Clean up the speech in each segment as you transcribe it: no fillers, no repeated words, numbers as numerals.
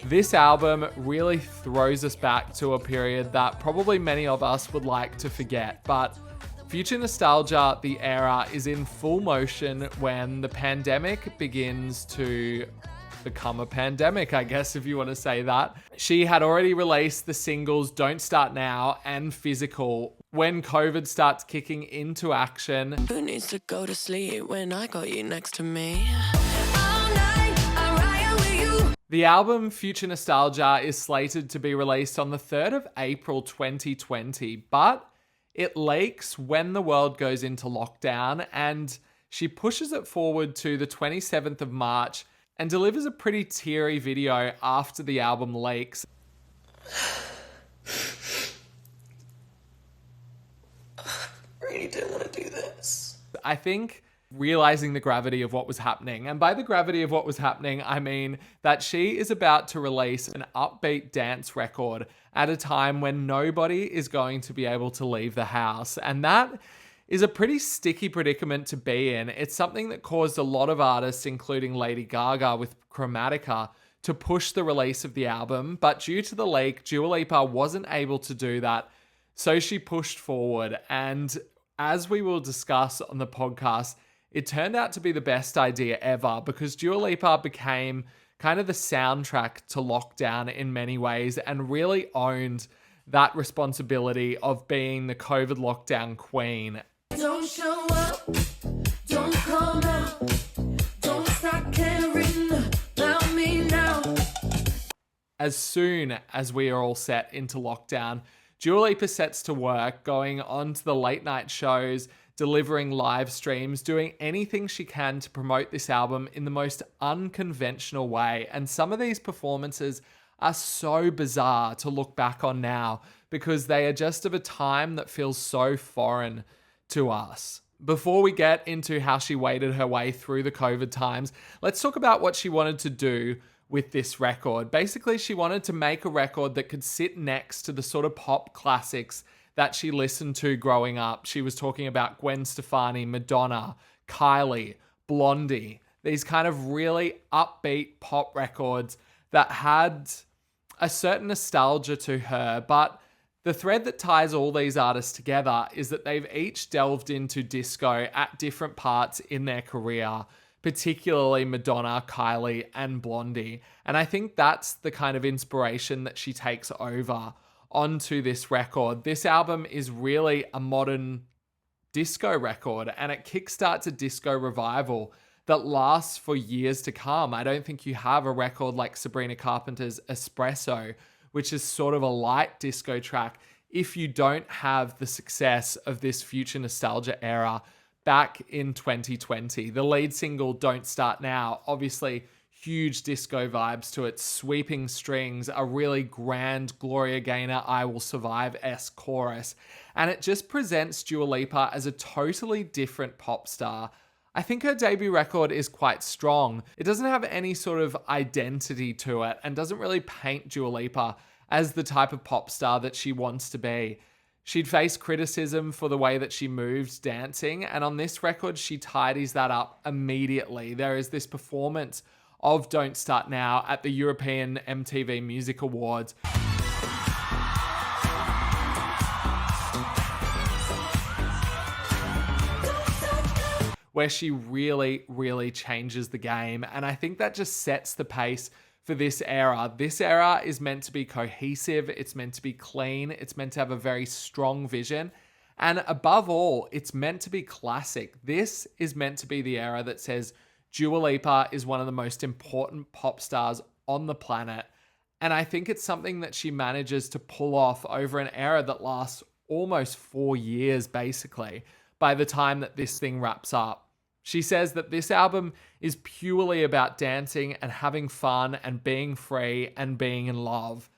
This album really throws us back to a period that probably many of us would like to forget, but future nostalgia, the era, is in full motion when the pandemic begins to become a pandemic, I guess, if you want to say that. She had already released the singles Don't Start Now and Physical. When COVID starts kicking into action, who needs to go to sleep when I got you next to me? The album Future Nostalgia is slated to be released on the 3rd of April 2020, but it leaks when the world goes into lockdown, and she pushes it forward to the 27th of March and delivers a pretty teary video after the album leaks. I really don't want to do this. I think realizing the gravity of what was happening, and by the gravity of what was happening, I mean that she is about to release an upbeat dance record at a time when nobody is going to be able to leave the house. And that is a pretty sticky predicament to be in. It's something that caused a lot of artists, including Lady Gaga with Chromatica, to push the release of the album. But due to the leak, Dua Lipa wasn't able to do that. So she pushed forward. And as we will discuss on the podcast, it turned out to be the best idea ever, because Dua Lipa became kind of the soundtrack to lockdown in many ways and really owned that responsibility of being the COVID lockdown queen. Don't show up, don't come out, don't stop caring about me now. As soon as we are all set into lockdown, Dua Lipa sets to work, going on to the late night shows, delivering live streams, doing anything she can to promote this album in the most unconventional way. And some of these performances are so bizarre to look back on now because they are just of a time that feels so foreign to us. Before we get into how she waded her way through the COVID times, let's talk about what she wanted to do with this record. Basically, she wanted to make a record that could sit next to the sort of pop classics that she listened to growing up. She was talking about Gwen Stefani, Madonna, Kylie, Blondie, these kind of really upbeat pop records that had a certain nostalgia to her. But the thread that ties all these artists together is that they've each delved into disco at different parts in their career, particularly Madonna, Kylie, and Blondie. And I think that's the kind of inspiration that she takes over onto this record. This album is really a modern disco record, and it kickstarts a disco revival that lasts for years to come. I don't think you have a record like Sabrina Carpenter's Espresso, which is sort of a light disco track, if you don't have the success of this future nostalgia era back in 2020. The lead single, Don't Start Now, obviously huge disco vibes to it, sweeping strings, a really grand Gloria Gaynor I Will Survive-esque chorus, and it just presents Dua Lipa as a totally different pop star. I think her debut record is quite strong. It doesn't have any sort of identity to it and doesn't really paint Dua Lipa as the type of pop star that she wants to be. She'd faced criticism for the way that she moved dancing, and on this record, she tidies that up immediately. There is this performance of Don't Start Now at the European MTV Music Awards, where she really, really changes the game. And I think that just sets the pace for this era. This era is meant to be cohesive, it's meant to be clean, it's meant to have a very strong vision, and above all, it's meant to be classic. This is meant to be the era that says Dua Lipa is one of the most important pop stars on the planet. And I think it's something that she manages to pull off over an era that lasts almost 4 years, basically, by the time that this thing wraps up. She says that this album is purely about dancing and having fun and being free and being in love.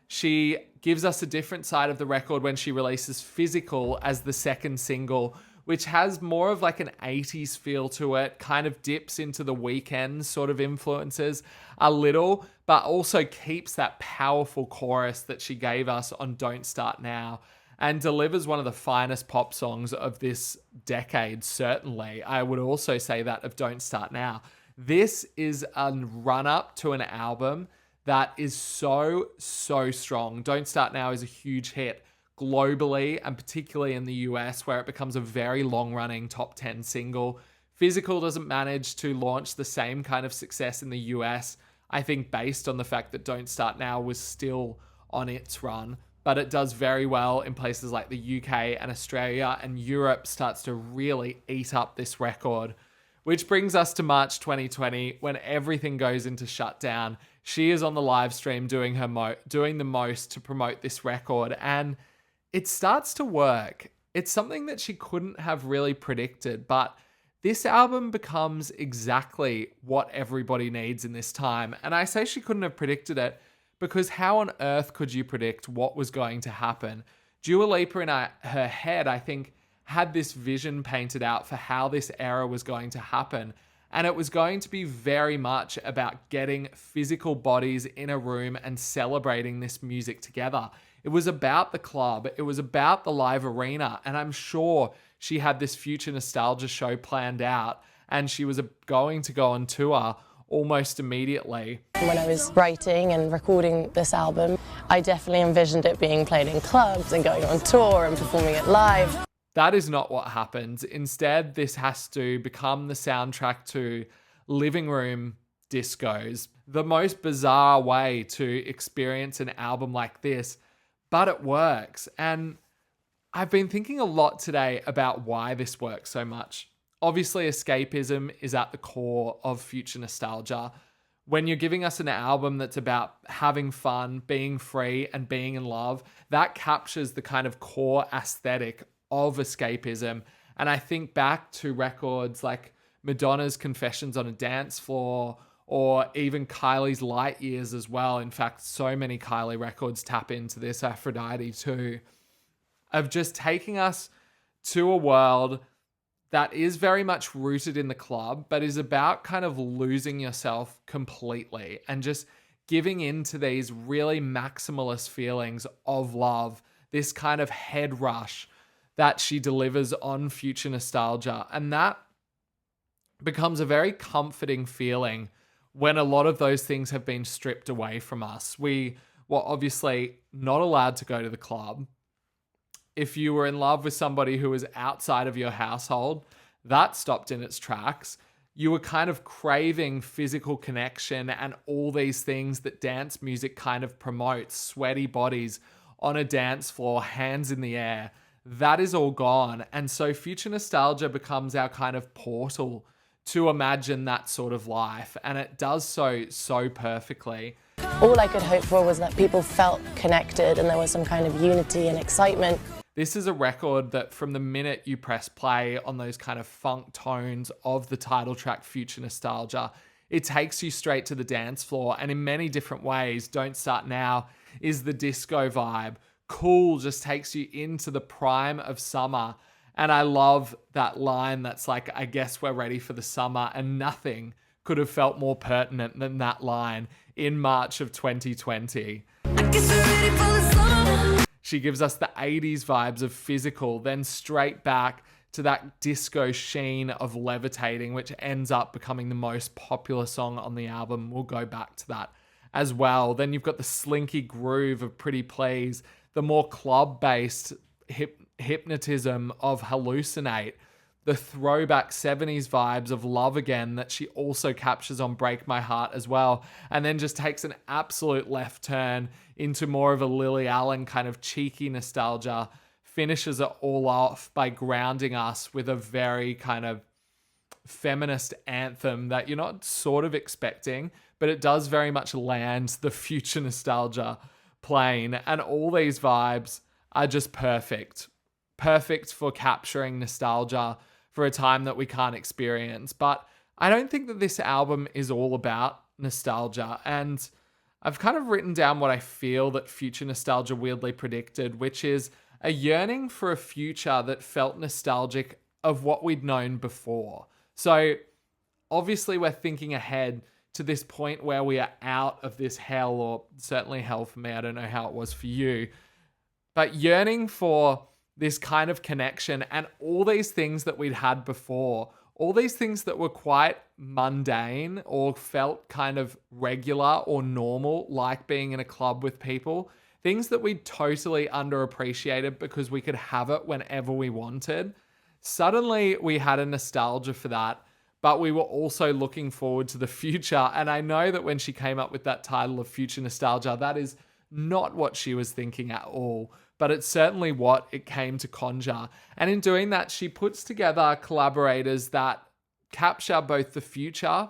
She gives us a different side of the record when she releases Physical as the second single, which has more of like an 80s feel to it, kind of dips into the Weeknd sort of influences a little, but also keeps that powerful chorus that she gave us on Don't Start Now, and delivers one of the finest pop songs of this decade, certainly. I would also say that of Don't Start Now. This is a run-up to an album that is so, so strong. Don't Start Now is a huge hit globally and particularly in the US, where it becomes a very long-running top 10 single. Physical doesn't manage to launch the same kind of success in the US, I think based on the fact that Don't Start Now was still on its run, but it does very well in places like the UK and Australia, and Europe starts to really eat up this record. Which brings us to March 2020, when everything goes into shutdown. She is on the live stream doing the most to promote this record, and it starts to work. It's something that she couldn't have really predicted, but this album becomes exactly what everybody needs in this time. And I say she couldn't have predicted it because how on earth could you predict what was going to happen? Dua Lipa in her head, I think, had this vision painted out for how this era was going to happen. And it was going to be very much about getting physical bodies in a room and celebrating this music together. It was about the club. It was about the live arena. And I'm sure she had this future nostalgia show planned out, and she was going to go on tour almost immediately. When I was writing and recording this album, I definitely envisioned it being played in clubs and going on tour and performing it live. That is not what happened. Instead, this has to become the soundtrack to living room discos. The most bizarre way to experience an album like this, but it works. And I've been thinking a lot today about why this works so much. Obviously, escapism is at the core of future nostalgia. When you're giving us an album that's about having fun, being free, and being in love, that captures the kind of core aesthetic of escapism. And I think back to records like Madonna's Confessions on a Dance Floor, or even Kylie's Light Years as well. In fact, so many Kylie records tap into this, Aphrodite too, of just taking us to a world that is very much rooted in the club, but is about kind of losing yourself completely and just giving into these really maximalist feelings of love, this kind of head rush that she delivers on future nostalgia. And that becomes a very comforting feeling when a lot of those things have been stripped away from us. We were obviously not allowed to go to the club. If you were in love with somebody who was outside of your household, that stopped in its tracks. You were kind of craving physical connection and all these things that dance music kind of promotes, sweaty bodies on a dance floor, hands in the air. That is all gone. And so future nostalgia becomes our kind of portal to imagine that sort of life. And it does so perfectly. All I could hope for was that people felt connected and there was some kind of unity and excitement. This is a record that from the minute you press play on those kind of funk tones of the title track, Future Nostalgia, it takes you straight to the dance floor. And in many different ways, Don't Start Now is the disco vibe. Cool just takes you into the prime of summer. And I love that line that's like, I guess we're ready for the summer. And nothing could have felt more pertinent than that line in March of 2020. I guess we're ready for the summer. She gives us the 80s vibes of Physical, then straight back to that disco sheen of Levitating, which ends up becoming the most popular song on the album. We'll go back to that as well. Then you've got the slinky groove of Pretty Please, the more club-based hypnotism of Hallucinate, the throwback 70s vibes of Love Again that she also captures on Break My Heart as well, and then just takes an absolute left turn into more of a Lily Allen kind of cheeky nostalgia, finishes it all off by grounding us with a very kind of feminist anthem that you're not sort of expecting, but it does very much land the future nostalgia plane. And all these vibes are just perfect for capturing nostalgia for a time that we can't experience. But I don't think that this album is all about nostalgia. And I've kind of written down what I feel that future nostalgia weirdly predicted, which is a yearning for a future that felt nostalgic of what we'd known before. So obviously we're thinking ahead to this point where we are out of this hell, or certainly hell for me. I don't know how it was for you, but yearning for this kind of connection and all these things that we'd had before, all these things that were quite mundane or felt kind of regular or normal, like being in a club with people, things that we totally underappreciated because we could have it whenever we wanted. Suddenly we had a nostalgia for that, but we were also looking forward to the future. And I know that when she came up with that title of Future Nostalgia, that is not what she was thinking at all, but it's certainly what it came to conjure. And in doing that, she puts together collaborators that capture both the future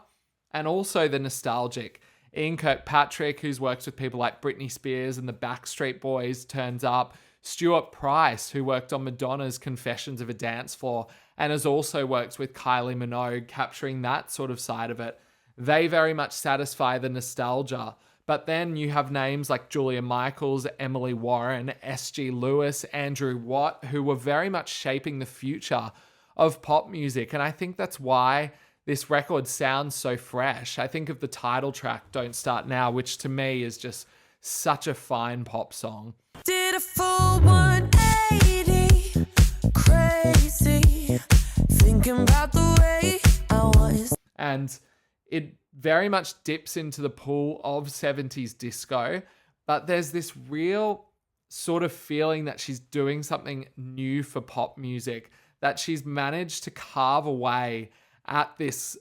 and also the nostalgic. Ian Kirkpatrick, who's worked with people like Britney Spears and the Backstreet Boys, turns up. Stuart Price, who worked on Madonna's Confessions of a Dancefloor and has also worked with Kylie Minogue, capturing that sort of side of it. They very much satisfy the nostalgia. But then you have names like Julia Michaels, Emily Warren, S.G. Lewis, Andrew Watt, who were very much shaping the future of pop music. And I think that's why this record sounds so fresh. I think of the title track, Don't Start Now, which to me is just such a fine pop song. Did a full 180, crazy, thinking about the way I was. And it very much dips into the pool of 70s disco, but there's this real sort of feeling that she's doing something new for pop music, that she's managed to carve away at this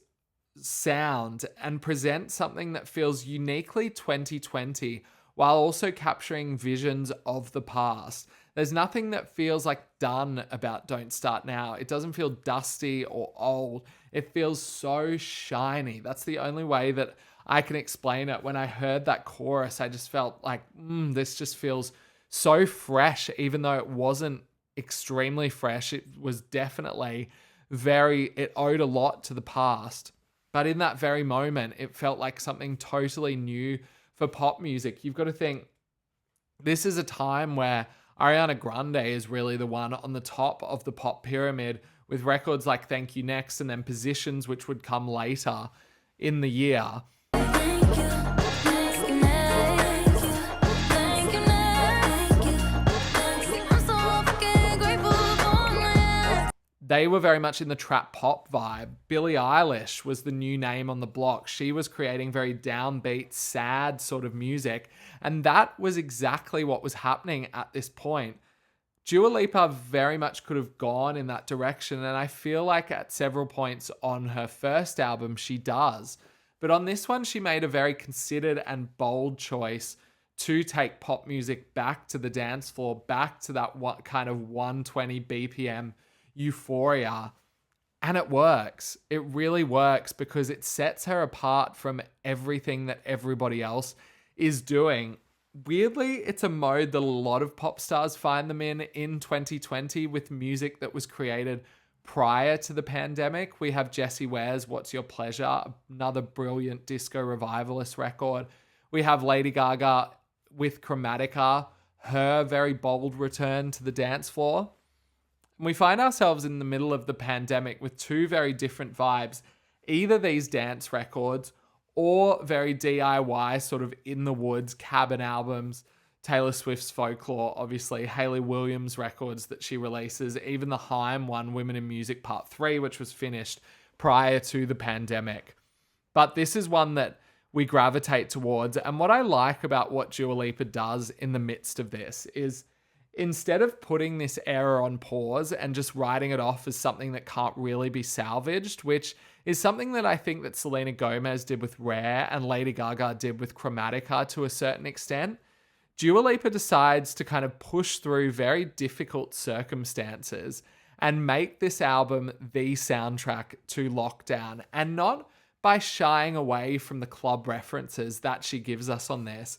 sound and present something that feels uniquely 2020 while also capturing visions of the past. There's nothing that feels like done about Don't Start Now. It doesn't feel dusty or old. It feels so shiny. That's the only way that I can explain it. When I heard that chorus, I just felt like, this just feels so fresh, even though it wasn't extremely fresh. It was definitely it owed a lot to the past. But in that very moment, it felt like something totally new for pop music. You've got to think, this is a time where Ariana Grande is really the one on the top of the pop pyramid, with records like Thank You Next and then Positions, which would come later in the year. They were very much in the trap pop vibe. Billie Eilish was the new name on the block. She was creating very downbeat, sad sort of music. And that was exactly what was happening at this point. Dua Lipa very much could have gone in that direction. And I feel like at several points on her first album, she does. But on this one, she made a very considered and bold choice to take pop music back to the dance floor, back to that kind of 120 BPM euphoria. And it works. It really works because it sets her apart from everything that everybody else is doing. Weirdly, it's a mode that a lot of pop stars find them in 2020 with music that was created prior to the pandemic. We have Jessie Ware's What's Your Pleasure, another brilliant disco revivalist record. We have Lady Gaga with Chromatica, her very bold return to the dance floor. And we find ourselves in the middle of the pandemic with two very different vibes, either these dance records or very DIY, sort of in the woods cabin albums, Taylor Swift's Folklore, obviously, Hayley Williams records that she releases, even the Haim one, Women in Music Part 3, which was finished prior to the pandemic. But this is one that we gravitate towards. And what I like about what Dua Lipa does in the midst of this is, instead of putting this era on pause and just writing it off as something that can't really be salvaged, which is something that I think that Selena Gomez did with Rare and Lady Gaga did with Chromatica to a certain extent, Dua Lipa decides to kind of push through very difficult circumstances and make this album the soundtrack to lockdown, and not by shying away from the club references that she gives us on this.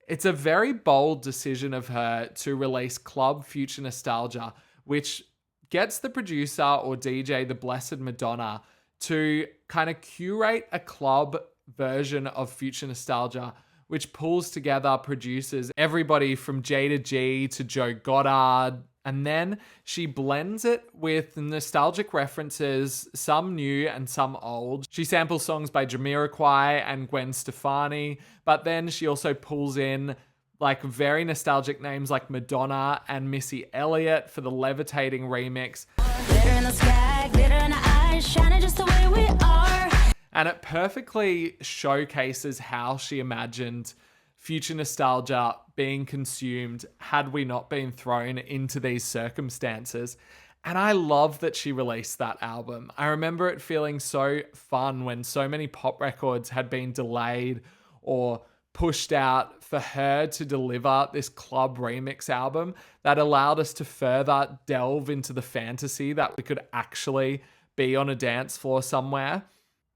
It's a very bold decision of her to release Club Future Nostalgia, which gets the producer or DJ, the Blessed Madonna, to kind of curate a club version of Future Nostalgia, which pulls together producers, everybody from Jada G to Joe Goddard. And then she blends it with nostalgic references, some new and some old. She samples songs by Jamiroquai and Gwen Stefani, but then she also pulls in like very nostalgic names like Madonna and Missy Elliott for the Levitating remix. Glitter in the sky, glitter in the eyes, shining just the way we are. And it perfectly showcases how she imagined future nostalgia being consumed had we not been thrown into these circumstances. And I love that she released that album. I remember it feeling so fun when so many pop records had been delayed or pushed out, for her to deliver this club remix album that allowed us to further delve into the fantasy that we could actually be on a dance floor somewhere.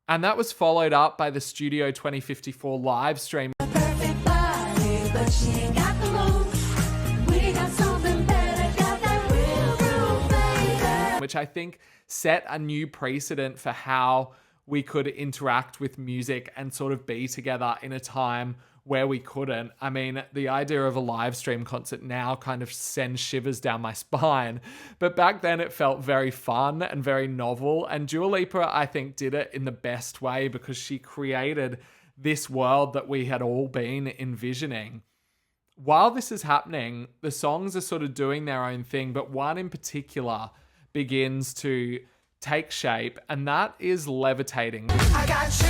And that was followed up by the Studio 2054 live stream, Perfect body, but she ain't got the moves. We got something better, got that real, baby. which I think set a new precedent for how we could interact with music and sort of be together in a time where we couldn't. I mean, the idea of a live stream concert now kind of sends shivers down my spine. But back then it felt very fun and very novel. And Dua Lipa, I think, did it in the best way because she created this world that we had all been envisioning. While this is happening, the songs are sort of doing their own thing, but one in particular begins to take shape, and that is Levitating. I got you,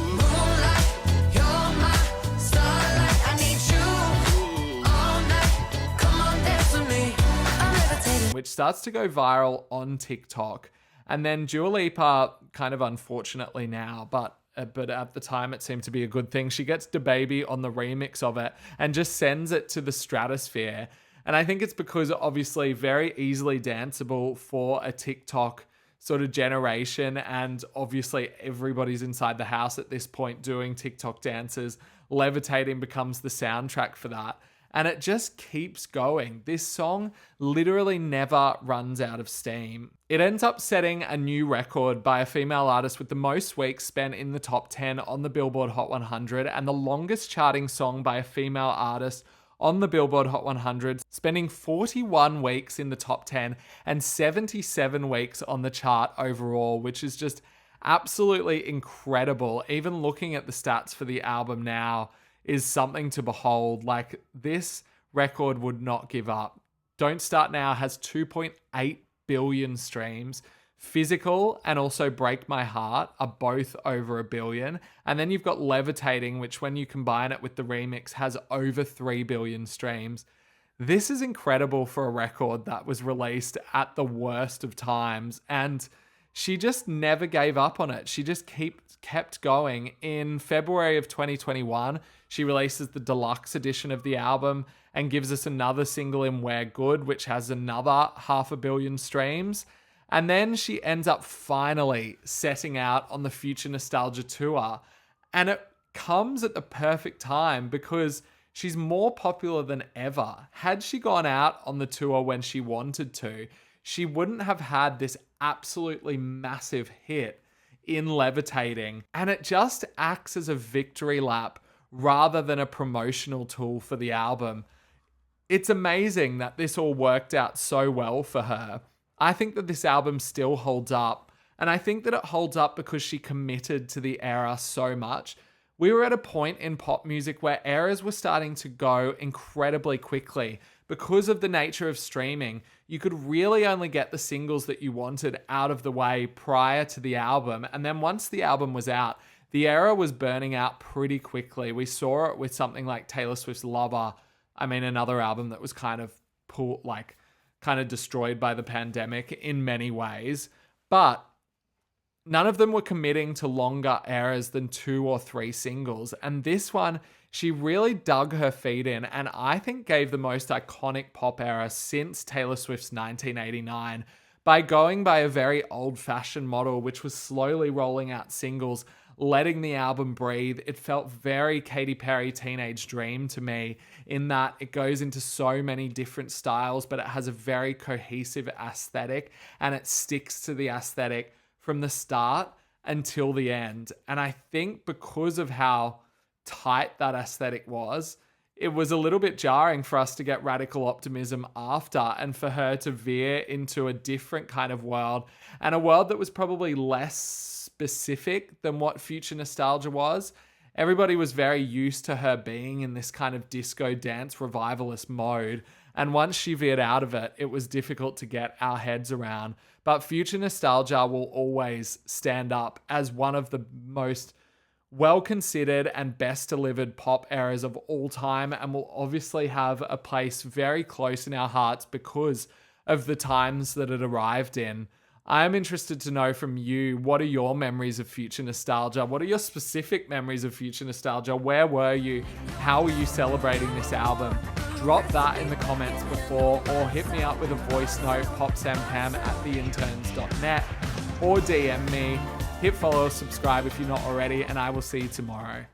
moonlight, you're my starlight. I need you all night. Come on, dance with me. I'm levitating. Which starts to go viral on TikTok. And then Dua Lipa, kind of unfortunately now, but at the time it seemed to be a good thing, she gets DaBaby on the remix of it and just sends it to the stratosphere. And I think it's because obviously very easily danceable for a TikTok sort of generation, and obviously everybody's inside the house at this point doing TikTok dances. Levitating becomes the soundtrack for that. And it just keeps going. This song literally never runs out of steam. It ends up setting a new record by a female artist with the most weeks spent in the top 10 on the Billboard Hot 100 and the longest charting song by a female artist on the Billboard Hot 100, spending 41 weeks in the top 10 and 77 weeks on the chart overall, which is just absolutely incredible. Even looking at the stats for the album now is something to behold. Like, this record would not give up. Don't Start Now has 2.8 billion streams. Physical and also Break My Heart are both over 1 billion. And then you've got Levitating, which when you combine it with the remix has over 3 billion streams. This is incredible for a record that was released at the worst of times. And she just never gave up on it. She just kept going. In February of 2021, she releases the deluxe edition of the album and gives us another single in We're Good, which has another 500 million streams. And then she ends up finally setting out on the Future Nostalgia Tour. And it comes at the perfect time because she's more popular than ever. Had she gone out on the tour when she wanted to, she wouldn't have had this absolutely massive hit in Levitating. And it just acts as a victory lap rather than a promotional tool for the album. It's amazing that this all worked out so well for her. I think that this album still holds up, and I think that it holds up because she committed to the era so much. We were at a point in pop music where eras were starting to go incredibly quickly. Because of the nature of streaming, you could really only get the singles that you wanted out of the way prior to the album, and then once the album was out, the era was burning out pretty quickly. We saw it with something like Taylor Swift's Lover. I mean, another album that was kind of destroyed by the pandemic in many ways, but none of them were committing to longer eras than 2 or 3 singles. And this one, she really dug her feet in and I think gave the most iconic pop era since Taylor Swift's 1989 by going by a very old-fashioned model, which was slowly rolling out singles, letting the album breathe. It felt very Katy Perry Teenage Dream to me in that it goes into so many different styles, but it has a very cohesive aesthetic and it sticks to the aesthetic from the start until the end. And I think because of how tight that aesthetic was, it was a little bit jarring for us to get Radical Optimism after and for her to veer into a different kind of world, and a world that was probably less specific than what Future Nostalgia was. Everybody was very used to her being in this kind of disco dance revivalist mode. And once she veered out of it, it was difficult to get our heads around. But Future Nostalgia will always stand up as one of the most well-considered and best delivered pop eras of all time, and will obviously have a place very close in our hearts because of the times that it arrived in. I am interested to know from you, what are your memories of Future Nostalgia? What are your specific memories of Future Nostalgia? Where were you? How were you celebrating this album? Drop that in the comments before, or hit me up with a voice note, popsamcam@theinterns.net, or DM me. Hit follow or subscribe if you're not already, and I will see you tomorrow.